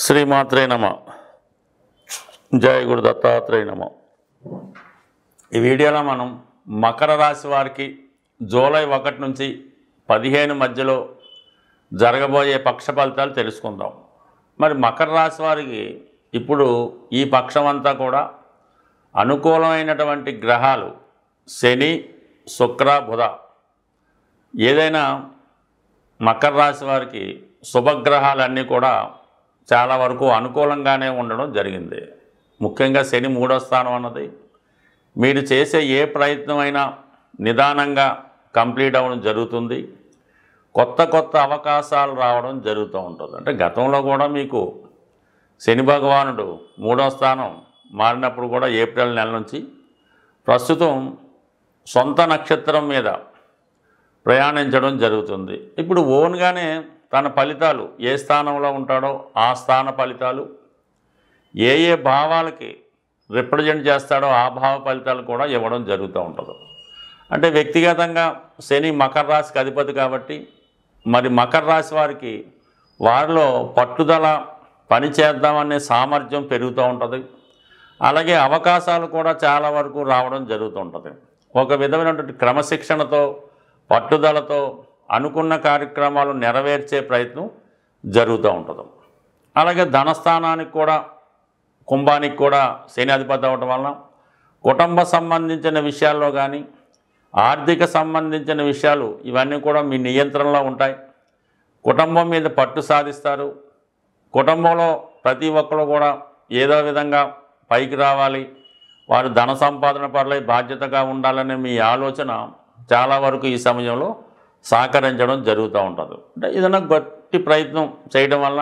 శ్రీమాత్రే నమ. జయ గురు దత్తాత్రేయ నమ. ఈ వీడియోలో మనం మకర రాశి వారికి జూలై 1 నుంచి 15 మధ్యలో జరగబోయే పక్ష ఫలితాలు తెలుసుకుందాం. మరి మకర రాశి వారికి ఇప్పుడు ఈ పక్షం అంతా కూడా అనుకూలమైనటువంటి గ్రహాలు శని, శుక్ర, బుధ. ఏదైనా మకర రాశి వారికి శుభగ్రహాలన్నీ కూడా చాలా వరకు అనుకూలంగానే ఉండడం జరిగింది. ముఖ్యంగా శని 3వ స్థానం అన్నది మీరు చేసే ఏ ప్రయత్నమైనా నిదానంగా కంప్లీట్ అవ్వడం జరుగుతుంది. కొత్త కొత్త అవకాశాలు రావడం జరుగుతూ ఉంటుంది. అంటే గతంలో కూడా మీకు శని భగవానుడు 3వ స్థానం మారినప్పుడు కూడా ఏప్రిల్ నెల నుంచి ప్రస్తుతం సొంత నక్షత్రం మీద ప్రయాణించడం జరుగుతుంది. ఇప్పుడు ఓన్గానే తన ఫలితాలు ఏ స్థానంలో ఉంటాడో ఆ స్థాన ఫలితాలు, ఏ ఏ భావాలకి రిప్రజెంట్ చేస్తాడో ఆ భావ ఫలితాలు కూడా ఇవ్వడం జరుగుతూ ఉంటుంది. అంటే వ్యక్తిగతంగా శని మకర రాశికి అధిపతి కాబట్టి మరి మకర రాశి వారికి వారిలో పట్టుదల, పని చేద్దామనే సామర్థ్యం పెరుగుతూ ఉంటుంది. అలాగే అవకాశాలు కూడా చాలా వరకు రావడం జరుగుతూ ఉంటుంది. ఒక విధమైనటువంటి క్రమశిక్షణతో, పట్టుదలతో అనుకున్న కార్యక్రమాలు నెరవేర్చే ప్రయత్నం జరుగుతూ ఉంటుంది. అలాగే ధనస్థానానికి కూడా, కుంభానికి కూడా శని అధిపతి అవ్వటం వలన కుటుంబ సంబంధించిన విషయాల్లో కానీ, ఆర్థిక సంబంధించిన విషయాలు ఇవన్నీ కూడా మీ నియంత్రణలో ఉంటాయి. కుటుంబం మీద పట్టు సాధిస్తారు. కుటుంబంలో ప్రతి ఒక్కరు కూడా ఏదో విధంగా పైకి రావాలి, వారు ధన సంపాదన పరులై బాధ్యతగా ఉండాలనే మీ ఆలోచన చాలా వరకు ఈ సమయంలో సహకరించడం జరుగుతూ ఉంటుంది. అంటే ఏదైనా గట్టి ప్రయత్నం చేయడం వల్ల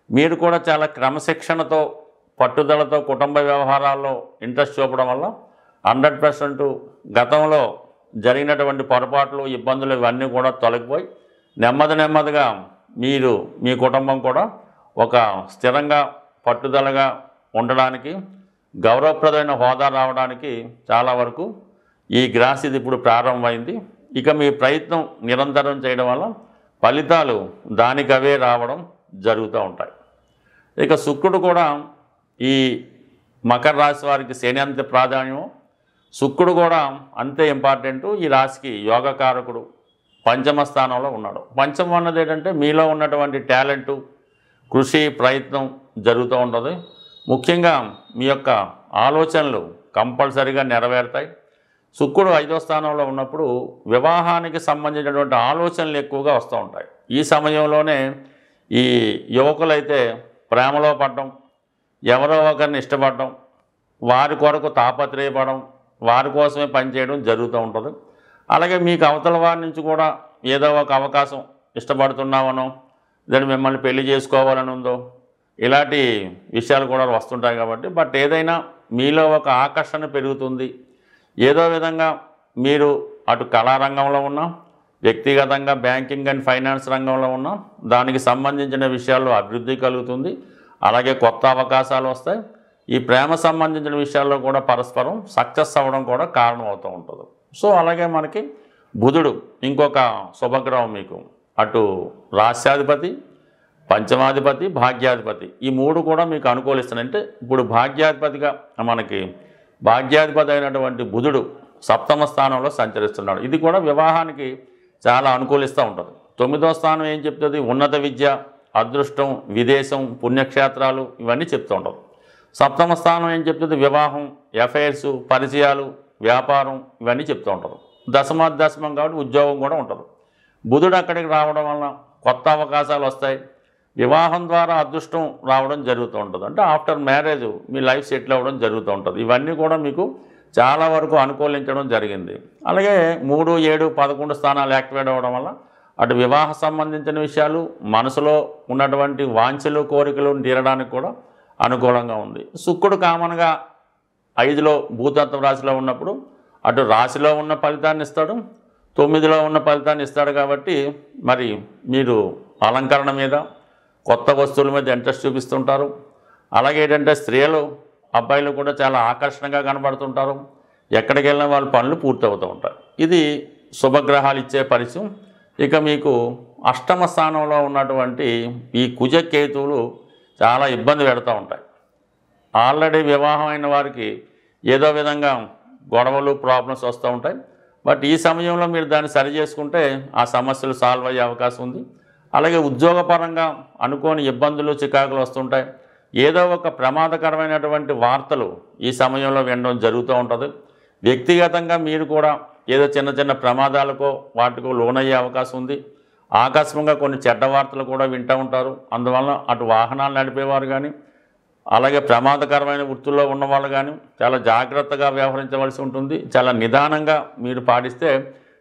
మీరు కూడా చాలా క్రమశిక్షణతో, పట్టుదలతో కుటుంబ వ్యవహారాల్లో ఇంట్రెస్ట్ చూపడం వల్ల 100% గతంలో జరిగినటువంటి పొరపాట్లు, ఇబ్బందులు ఇవన్నీ కూడా తొలగిపోయి నెమ్మదిగా మీరు, మీ కుటుంబం కూడా ఒక స్థిరంగా, పట్టుదలగా ఉండడానికి, గౌరవప్రదమైన హోదా రావడానికి చాలా వరకు ఈ గ్రాసిది ఇప్పుడు ప్రారంభమైంది. ఇక మీ ప్రయత్నం నిరంతరం చేయడం వల్ల ఫలితాలు దానికవే రావడం జరుగుతూ ఉంటాయి. ఇక శుక్రుడు కూడా ఈ మకర రాశి వారికి శని అంత ప్రాధాన్యం, శుక్రుడు కూడా అంతే ఇంపార్టెంటు. ఈ రాశికి యోగకారకుడు, పంచమ స్థానంలో ఉన్నాడు. పంచమం అన్నది ఏంటంటే మీలో ఉన్నటువంటి టాలెంటు, కృషి, ప్రయత్నం జరుగుతూ ఉంటుంది. ముఖ్యంగా మీ యొక్క ఆలోచనలు కంపల్సరీగా నెరవేరుతాయి. శుక్రుడు 5వ స్థానంలో ఉన్నప్పుడు వివాహానికి సంబంధించినటువంటి ఆలోచనలు ఎక్కువగా వస్తూ ఉంటాయి. ఈ సమయంలోనే ఈ యువకులైతే ప్రేమలో పడడం, ఎవరో ఒకరిని ఇష్టపడడం, వారి కొరకు తాపత్రయపడడం, వారి కోసమే పనిచేయడం జరుగుతూ ఉంటుంది. అలాగే మీకు అవతల వారి నుంచి కూడా ఏదో ఒక అవకాశం ఇష్టపడుతున్నామనో, దాన్ని మిమ్మల్ని పెళ్లి చేసుకోవాలని ఉందో, ఇలాంటి విషయాలు కూడా వస్తుంటాయి. కాబట్టి బట్ ఏదైనా మీలో ఒక ఆకర్షణ పెరుగుతుంది. ఏదో విధంగా మీరు అటు కళారంగంలో ఉన్నా, వ్యక్తిగతంగా బ్యాంకింగ్ అండ్ ఫైనాన్స్ రంగంలో ఉన్నా, దానికి సంబంధించిన విషయాల్లో అభివృద్ధి కలుగుతుంది. అలాగే కొత్త అవకాశాలు వస్తాయి. ఈ ప్రేమ సంబంధించిన విషయాల్లో కూడా పరస్పరం సక్సెస్ అవ్వడం కూడా కారణం అవుతూ ఉంటుంది. సో అలాగే మనకి బుధుడు ఇంకొక శుభగ్రహం మీకు అటు రాశ్యాధిపతి, పంచమాధిపతి, భాగ్యాధిపతి, ఈ 3 కూడా మీకు అనుకూలిస్తున్నాయి. అంటే ఇప్పుడు భాగ్యాధిపతిగా మనకి భాగ్యాధిపతి అయినటువంటి బుధుడు 7వ స్థానంలో సంచరిస్తున్నాడు. ఇది కూడా వివాహానికి చాలా అనుకూలిస్తూ ఉంటుంది. 9వ స్థానం ఏం చెప్తుంది? ఉన్నత విద్య, అదృష్టం, విదేశం, పుణ్యక్షేత్రాలు ఇవన్నీ చెప్తూ ఉంటుంది. 7వ స్థానం ఏం చెప్తుంది? వివాహం, ఎఫైర్స్, పరిచయాలు, వ్యాపారం ఇవన్నీ చెప్తూ ఉంటారు. దశమం కాబట్టి ఉద్యోగం కూడా ఉంటుంది. బుధుడు అక్కడికి రావడం వలన కొత్త అవకాశాలు వస్తాయి. వివాహం ద్వారా అదృష్టం రావడం జరుగుతూ ఉంటుంది. అంటే ఆఫ్టర్ మ్యారేజ్ మీ లైఫ్ సెటిల్ అవ్వడం జరుగుతూ ఉంటుంది. ఇవన్నీ కూడా మీకు చాలా వరకు అనుకూలించడం జరిగింది. అలాగే 3, 7, 11 స్థానాలు యాక్టివేట్ అవ్వడం వల్ల అటు వివాహ సంబంధించిన విషయాలు, మనసులో ఉన్నటువంటి వాంఛలు, కోరికలు తీరడానికి కూడా అనుకూలంగా ఉంది. శుక్రుడు కామన్గా 5లో భూతత్వ రాశిలో ఉన్నప్పుడు అటు రాశిలో ఉన్న ఫలితాన్ని ఇస్తాడు, 9లో ఉన్న ఫలితాన్ని ఇస్తాడు. కాబట్టి మరి మీరు అలంకరణ మీద, కొత్త వస్తువుల మీద ఇంట్రెస్ట్ చూపిస్తుంటారు. అలాగే ఏంటంటే స్త్రీలు, అబ్బాయిలు కూడా చాలా ఆకర్షణగా కనబడుతుంటారు. ఎక్కడికి వెళ్ళిన వాళ్ళ పనులు పూర్తవుతూ ఉంటాయి. ఇది శుభగ్రహాలు ఇచ్చే పరిచయం. ఇక మీకు 8వ స్థానంలో ఉన్నటువంటి ఈ కుజకేతువులు చాలా ఇబ్బంది పెడుతూ ఉంటాయి. ఆల్రెడీ వివాహం అయిన వారికి ఏదో విధంగా గొడవలు ప్రాబ్లమ్స్ వస్తూ ఉంటాయి. బట్ ఈ సమయంలో మీరు దాన్ని సరి చేసుకుంటే ఆ సమస్యలు సాల్వ్ అయ్యే అవకాశం ఉంది. అలాగే ఉద్యోగపరంగా అనుకోని ఇబ్బందులు చికాకులు వస్తుంటాయి. ఏదో ఒక ప్రమాదకరమైనటువంటి వార్తలు ఈ సమయంలో వినడం జరుగుతూ ఉంటుంది. వ్యక్తిగతంగా మీరు కూడా ఏదో చిన్న చిన్న ప్రమాదాలకో వాటికో లోనయ్యే అవకాశం ఉంది. ఆకస్మికంగా కొన్ని చెడ్డ వార్తలు కూడా వింటూ ఉంటారు. అందువల్ల అటు వాహనాలు నడిపేవారు కానీ అలాగే ప్రమాదకరమైన వృత్తుల్లో ఉన్నవాళ్ళు కానీ చాలా జాగ్రత్తగా వ్యవహరించవలసి ఉంటుంది. చాలా నిదానంగా మీరు పాటిస్తే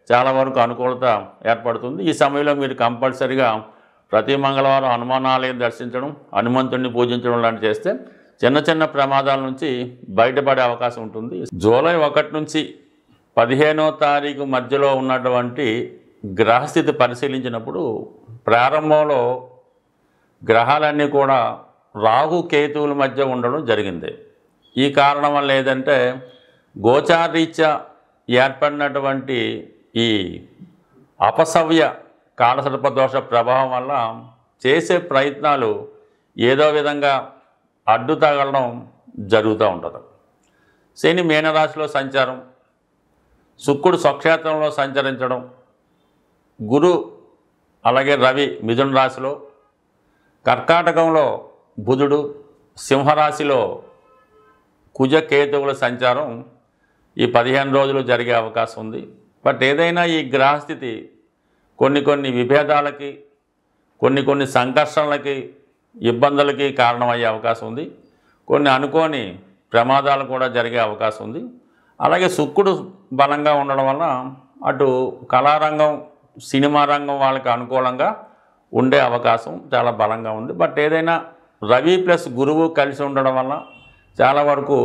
చాలా వరకు అనుకూలత ఏర్పడుతుంది. ఈ సమయంలో మీరు కంపల్సరిగా ప్రతి మంగళవారం హనుమాన్ ఆలయం దర్శించడం, హనుమంతుడిని పూజించడం లాంటివి చేస్తే చిన్న చిన్న ప్రమాదాల నుంచి బయటపడే అవకాశం ఉంటుంది. జూలై 1 నుంచి 15వ తారీఖు మధ్యలో ఉన్నటువంటి గ్రహస్థితి పరిశీలించినప్పుడు ప్రారంభంలో గ్రహాలన్నీ కూడా రాహు కేతువుల మధ్య ఉండడం జరిగింది. ఈ కారణం వల్ల ఏదంటే గోచారీత్యా ఏర్పడినటువంటి ఈ అపసవ్య కాలసర్పదోష ప్రభావం వల్ల చేసే ప్రయత్నాలు ఏదో విధంగా అడ్డు తగలడం జరుగుతూ ఉంటుంది. శని మీనరాశిలో సంచారం, శుక్రుడు స్వక్షేత్రంలో సంచరించడం, గురు అలాగే రవి మిథున రాశిలో, కర్కాటకంలో బుధుడు, సింహరాశిలో కుజకేతువుల సంచారం ఈ 15 రోజులు జరిగే అవకాశం ఉంది. బట్ ఏదైనా ఈ గ్రహస్థితి కొన్ని విభేదాలకి, కొన్ని సంఘర్షణలకి, ఇబ్బందులకి కారణమయ్యే అవకాశం ఉంది. కొన్ని అనుకోని ప్రమాదాలు కూడా జరిగే అవకాశం ఉంది. అలాగే శుక్రుడు బలంగా ఉండడం వల్ల అటు కళారంగం, సినిమా రంగం వాళ్ళకి అనుకూలంగా ఉండే అవకాశం చాలా బలంగా ఉంది. బట్ ఏదైనా రవి ప్లస్ గురువు కలిసి ఉండడం వల్ల చాలా వరకు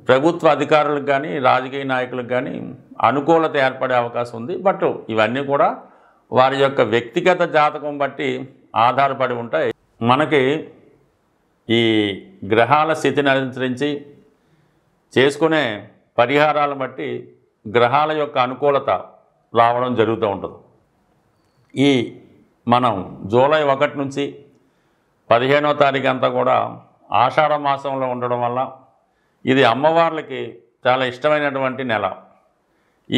ప్రభుత్వ అధికారులకు కానీ రాజకీయ నాయకులకు కానీ అనుకూలత ఏర్పడే అవకాశం ఉంది. బట్ ఇవన్నీ కూడా వారి యొక్క వ్యక్తిగత జాతకం బట్టి ఆధారపడి ఉంటాయి. మనకి ఈ గ్రహాల స్థితిని అనుసరించి చేసుకునే పరిహారాలను బట్టి గ్రహాల యొక్క అనుకూలత రావడం జరుగుతూ ఉంటుంది. ఈ మనం జూలై 1 నుంచి 15వ తారీఖు అంతా కూడా ఆషాఢ మాసంలో ఉండడం వల్ల ఇది అమ్మవార్లకి చాలా ఇష్టమైనటువంటి నెల.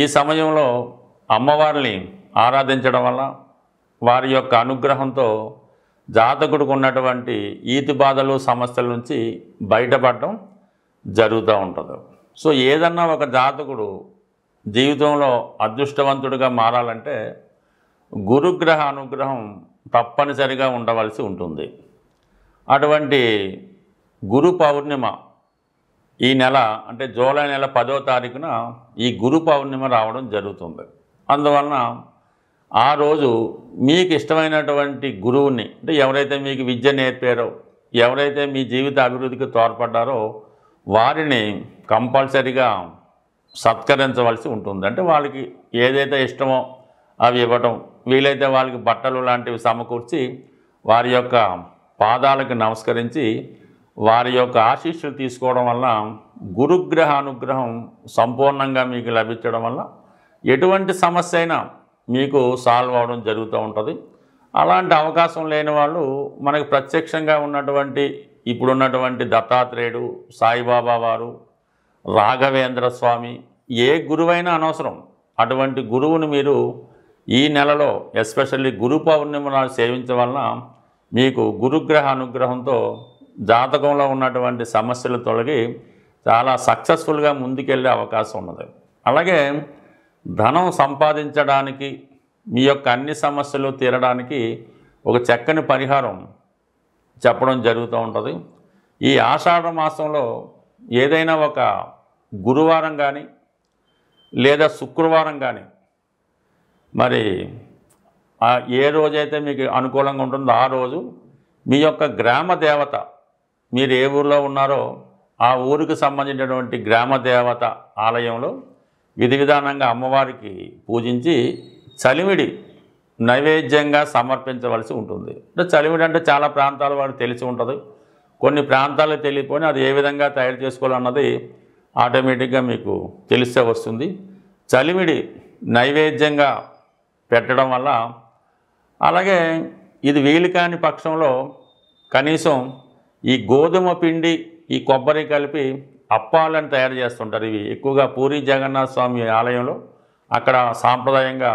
ఈ సమయంలో అమ్మవారిని ఆరాధించడం వల్ల వారి యొక్క అనుగ్రహంతో జాతకుడికి ఉన్నటువంటి ఈతి బాధలు, సమస్యల నుంచి బయటపడడం జరుగుతూ ఉంటుంది. సో ఏదన్నా ఒక జాతకుడు జీవితంలో అదృష్టవంతుడిగా మారాలంటే గురుగ్రహ అనుగ్రహం తప్పనిసరిగా ఉండవలసి ఉంటుంది. అటువంటి గురు పౌర్ణిమ ఈ నెల అంటే జూలై నెల 10వ తారీఖున ఈ గురు పౌర్ణిమ రావడం జరుగుతుంది. అందువలన ఆ రోజు మీకు ఇష్టమైనటువంటి గురువుని, అంటే ఎవరైతే మీకు విద్య నేర్పారో, ఎవరైతే మీ జీవిత అభివృద్ధికి తోడ్పడ్డారో వారిని కంపల్సరిగా సత్కరించవలసి ఉంటుంది. అంటే వాళ్ళకి ఏదైతే ఇష్టమో అవి ఇవ్వటం, వీలైతే వాళ్ళకి బట్టలు లాంటివి సమకూర్చి వారి యొక్క పాదాలకు నమస్కరించి వారి యొక్క ఆశీస్సులు తీసుకోవడం వల్ల గురుగ్రహ అనుగ్రహం సంపూర్ణంగా మీకు లభించడం వల్ల ఎటువంటి సమస్య అయినా మీకు సాల్వ్ అవడం జరుగుతూ ఉంటుంది. అలాంటి అవకాశం లేని వాళ్ళు మనకు ప్రత్యక్షంగా ఉన్నటువంటి ఇప్పుడున్నటువంటి దత్తాత్రేయుడు, సాయిబాబా వారు, రాఘవేంద్ర స్వామి, ఏ గురువైనా అనవసరం. అటువంటి గురువుని మీరు ఈ నెలలో ఎస్పెషల్లీ గురు పౌర్ణిమ నాడు సేవించడం వలన మీకు గురుగ్రహ అనుగ్రహంతో జాతకంలో ఉన్నటువంటి సమస్యలు తొలగి చాలా సక్సెస్ఫుల్గా ముందుకెళ్ళే అవకాశం ఉన్నది. అలాగే ధనం సంపాదించడానికి, మీ యొక్క అన్ని సమస్యలు తీరడానికి ఒక చక్కని పరిహారం చెప్పడం జరుగుతూ ఉంటుంది. ఈ ఆషాఢ మాసంలో ఏదైనా ఒక గురువారం కానీ లేదా శుక్రవారం కానీ, మరి ఏ రోజైతే మీకు అనుకూలంగా ఉంటుందో ఆ రోజు మీ యొక్క గ్రామ దేవత, మీరు ఏ ఊరిలో ఉన్నారో ఆ ఊరికి సంబంధించినటువంటి గ్రామ దేవత ఆలయంలో విధి విధానంగా అమ్మవారికి పూజించి చలిమిడి నైవేద్యంగా సమర్పించవలసి ఉంటుంది. అంటే చలిమిడి అంటే చాలా ప్రాంతాల వారికి తెలిసి ఉంటుంది, కొన్ని ప్రాంతాలకు తెలియకపోయినా అది ఏ విధంగా తయారు చేసుకోవాలన్నది ఆటోమేటిక్గా మీకు తెలిసే వస్తుంది. చలిమిడి నైవేద్యంగా పెట్టడం వల్ల, అలాగే ఇది వీలు కాని పక్షంలో కనీసం ఈ గోధుమ పిండి ఈ కొబ్బరి కలిపి అప్పాలను తయారు చేస్తుంటారు. ఇవి ఎక్కువగా పూరి జగన్నాథ స్వామి ఆలయంలో అక్కడ సాంప్రదాయంగా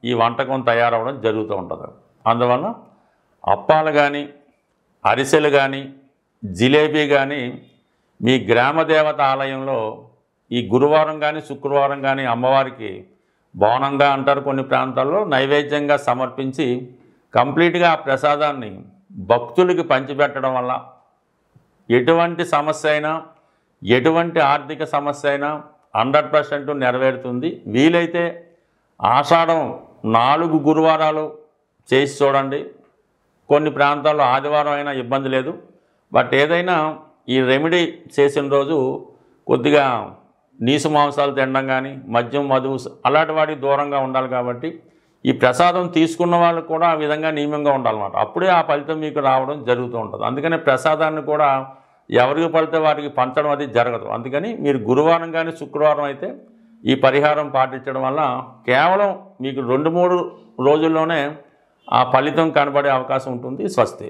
ఈ వంటకం తయారవడం జరుగుతూ ఉంటుంది. అందువల్ల అప్పాలు కానీ, అరిసెలు కానీ, జిలేబీ కానీ మీ గ్రామదేవత ఆలయంలో ఈ గురువారం కానీ, శుక్రవారం కానీ అమ్మవారికి బోనంగా అంటారు కొన్ని ప్రాంతాల్లో, నైవేద్యంగా సమర్పించి కంప్లీట్గా ఆ ప్రసాదాన్ని భక్తులకి పంచిపెట్టడం వల్ల ఎటువంటి సమస్య అయినా, ఎటువంటి ఆర్థిక సమస్య అయినా 100% నెరవేరుతుంది. వీలైతే ఆషాఢం 4 గురువారాలు చేసి చూడండి. కొన్ని ప్రాంతాల్లో ఆదివారం అయినా ఇబ్బంది లేదు. బట్ ఏదైనా ఈ రెమెడీ చేసిన రోజు కొద్దిగా నీసు మాంసాలు తినడం కానీ, మద్యం మధువు అలాంటి వాటికి దూరంగా ఉండాలి. కాబట్టి ఈ ప్రసాదం తీసుకున్న వాళ్ళు కూడా ఆ విధంగా నియమంగా ఉండాలన్నమాట. అప్పుడే ఆ ఫలితం మీకు రావడం జరుగుతూ ఉంటుంది. అందుకని ప్రసాదాన్ని కూడా ఎవరికి పడితే వారికి పంచడం అది జరగదు. అందుకని మీరు గురువారం కానీ, శుక్రవారం అయితే ఈ పరిహారం పాటించడం వల్ల కేవలం మీకు 2-3 రోజుల్లోనే ఆ ఫలితం కనబడే అవకాశం ఉంటుంది. స్వస్తి.